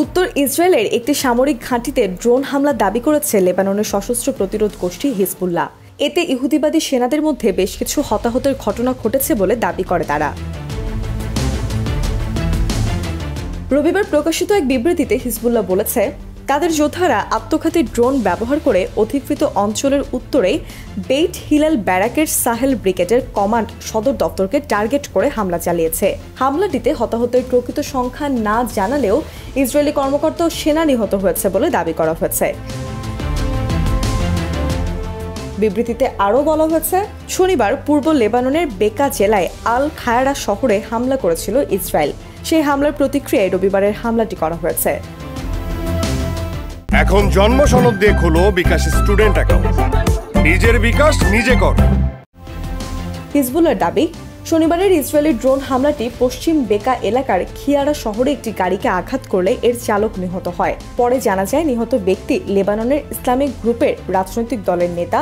উত্তর ইসরায়েলের একটি সামরিক ঘাঁটিতে ড্রোন হামলা দাবি করেছে লেবাননের সশস্ত্র প্রতিরোধ গোষ্ঠী হিজবুল্লাহ। এতে ইহুদিবাদী সেনাদের মধ্যে বেশ কিছু হতাহতের ঘটনা ঘটেছে বলে দাবি করে তারা। রবিবার প্রকাশিত এক বিবৃতিতে হিজবুল্লাহ বলেছে, তাদের যোদ্ধারা আত্মঘাতী ড্রোন ব্যবহার করে অধিকৃত অঞ্চলের উত্তরে বেইট হিলাল ব্যারাকের সাহেল ব্রিগেডের কমান্ড সদর দপ্তরকে টার্গেট করে হামলা চালিয়েছে। হামলাটিতে হতাহতের প্রকৃত সংখ্যা না জানালেও ইসরায়েলি কর্মকর্তা ও সেনা নিহত হয়েছে বলে দাবি করা হয়েছে। বিবৃতিতে আরও বলা হয়েছে, শনিবার পূর্ব লেবাননের বেকা জেলায় আল খায়ারা শহরে হামলা করেছিল ইসরায়েল। সেই হামলার প্রতিক্রিয়ায় রবিবারের হামলাটি করা হয়েছে। এখন জন্ম সনদ দিয়ে খোলো বিকাশ স্টুডেন্ট অ্যাকাউন্ট। নিজের বিকাশ নিজে কর। হিজবুল্লাহর দাবি, শনিবারের ইসরায়েলি ড্রোন হামলাটি পশ্চিম বেকা এলাকার খিয়ারা শহরে একটি গাড়িকে আঘাত করলে এর চালক নিহত হয়। পরে জানা যায় নিহত ব্যক্তি লেবাননের ইসলামিক গ্রুপের রাজনৈতিক দলের নেতা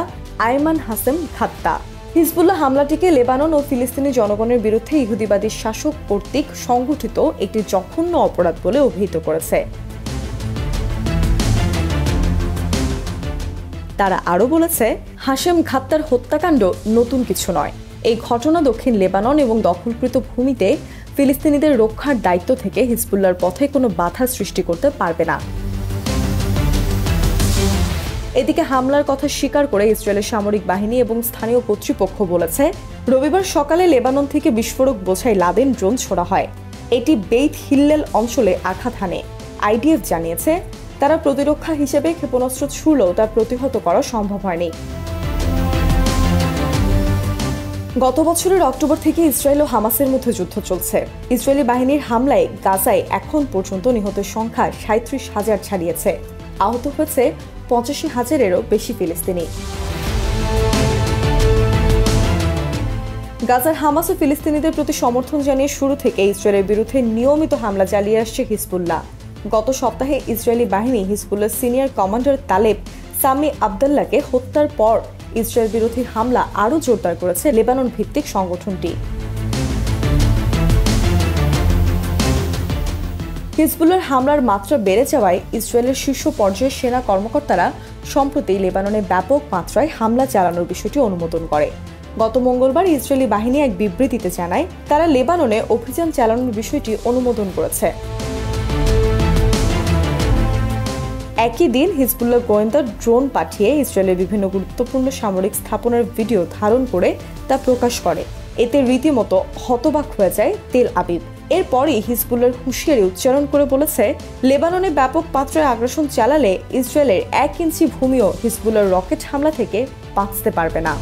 আয়মান হাসেম খাত্তা। হিজবুল্লাহ হামলাটিকে লেবানন ও ফিলিস্তিনি জনগণের বিরুদ্ধে ইহুদিবাদী শাসক কর্তৃক সংগঠিত একটি জঘন্য অপরাধ বলে অভিহিত করেছে। তারা আরও বলেছে, হাশেম খাত্তার হত্যাকাণ্ড নতুন কিছু নয়। এই ঘটনা দক্ষিণ লেবানন এবং দখলকৃত ভূমিতে ফিলিস্তিনিদের রক্ষার দায়িত্ব থেকে হিজবুল্লাহর পথে কোনো বাধা সৃষ্টি করতে পারবে না। এদিকে হামলার কথা স্বীকার করে ইসরায়েলের সামরিক বাহিনী এবং স্থানীয় কর্তৃপক্ষ বলেছে, রবিবার সকালে লেবানন থেকে বিস্ফোরক বোঝাই লাদেন ড্রোন ছোড়া হয়। এটি বেইত হিল্লেল অঞ্চলে আঘাত হানে। আইডিএফ জানিয়েছে, তারা প্রতিরক্ষা হিসেবে ক্ষেপণাস্ত্র ছুড়লেও তা প্রতিহত করা সম্ভব হয়নি। গত বছরের অক্টোবর থেকে ইসরায়েল ও হামাসের মধ্যে যুদ্ধ চলছে। ইসরায়েলি বাহিনীর হামলায় গাজায় এখন পর্যন্ত নিহতের সংখ্যা 37,000 ছাড়িয়েছে। আহত হয়েছে 85,000-এরও বেশি ফিলিস্তিনি। গাজার হামাস ও ফিলিস্তিনিদের প্রতি সমর্থন জানিয়ে শুরু থেকে ইসরায়েলের বিরুদ্ধে নিয়মিত হামলা চালিয়ে আসছে হিজবুল্লাহ। গত সপ্তাহে ইসরায়েলি বাহিনী হিজবুল্লাহর সিনিয়র কমান্ডার তালেব সামি আবদুল্লাহকে হত্যার পর ইসরায়েল বিরোধী হামলা আরও জোরদার করেছে লেবানন ভিত্তিক সংগঠনটি। হিজবুল্লাহর হামলার মাত্রা বেড়ে যাওয়ায় ইসরায়েলের শীর্ষ পর্যায়ের সেনা কর্মকর্তারা সম্প্রতি লেবাননে ব্যাপক মাত্রায় হামলা চালানোর বিষয়টি অনুমোদন করে। গত মঙ্গলবার ইসরায়েলি বাহিনী এক বিবৃতিতে জানায়, তারা লেবাননে অভিযান চালানোর বিষয়টি অনুমোদন করেছে। একই দিন হিজবুল্লাহ গোয়েন্দা ড্রোন পাঠিয়ে ইসরায়েলের বিভিন্ন গুরুত্বপূর্ণ সামরিক স্থাপনার ভিডিও ধারণ করে তা প্রকাশ করে। এতে রীতিমতো হতবাক হয়ে যায় তেল আবিব। এরপরই হিজবুল্লাহর হুঁশিয়ারি উচ্চারণ করে বলেছে, লেবাননে ব্যাপক মাত্রায় আগ্রাসন চালালে ইসরায়েলের 1 ইঞ্চি ভূমিও হিজবুল্লাহর রকেট হামলা থেকে বাঁচতে পারবে না।